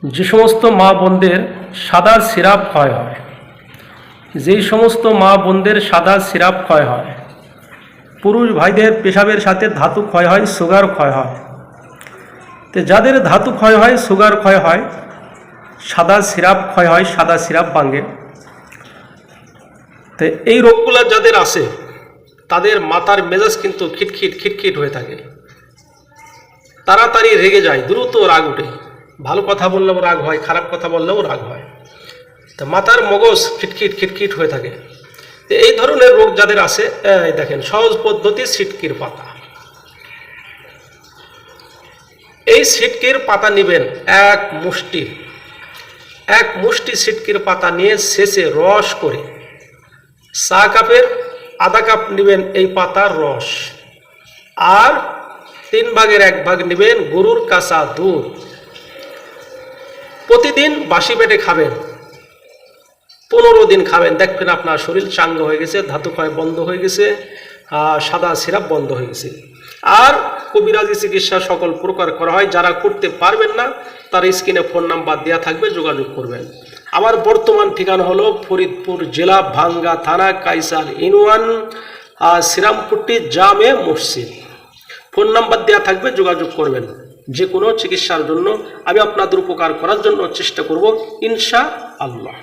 যে সমস্ত মা বোনদের সাদা সিরাপ ক্ষয় হয়, যেই সমস্ত মা বোনদের সাদা সিরাপ ক্ষয় হয়, পুরুষ ভাইদের পেশাবের সাথে ধাতু ক্ষয় হয়, সুগার ক্ষয় হয়। তো যাদের ধাতু ক্ষয় হয়, সুগার ক্ষয় হয়, সাদা সিরাপ ক্ষয় হয়, সাদা সিরাপ ভাঙে, তো এই রোগগুলো যাদের আছে তাদের মাথার মেজাজ কিন্তু খিটখিট খিটখিট হয়ে থাকে, তাড়াতাড়ি রেগে যায়, দ্রুত রাগ উঠে, ভালো কথা বললেও রাগ হয়, খারাপ কথা বললেও রাগ হয়, তো মাথার মগজ খিটখিট খিটখিট হয়ে থাকে। তো এই ধরনের রোগ যাদের আছে, দেখেন সহজ পদ্ধতি সিটকির পাতা। এই সিটকির পাতা নেবেন এক মুষ্টি সিটকির পাতা নিয়ে শেষে রস করে চা কাপের আধা কাপ নেবেন এই পাতার রস, আর 3 ভাগের 1 ভাগ নেবেন গরুর কাঁচা দুধ। প্রতিদিন বাসি পেটে খাবেন, 15 দিন খাবেন, দেখবেন আপনার শরীর চাঙ্গ হয়ে গেছে, ধাতু ক্ষয় বন্ধ হয়ে গেছে, সাদা সিরাপ বন্ধ হয়ে গেছে। আর কবিরাজি চিকিৎসা সকল প্রকার করা হয়, যারা করতে পারবেন না তার স্ক্রিনে ফোন নাম্বার দেওয়া থাকবে, যোগাযোগ করবেন। আমার বর্তমান ঠিকানা হলো ফরিদপুর জেলা, ভাঙ্গা থানা, কাইসার ইউনিয়ন, শ্রীরামপুট্টি জামে মসজিদ। ফোন নাম্বার দেওয়া থাকবে, যোগাযোগ করবেন। যে কোনো চিকিৎসার জন্য আমি আপনাদের উপকার করার জন্য চেষ্টা করব ইনশাআল্লাহ।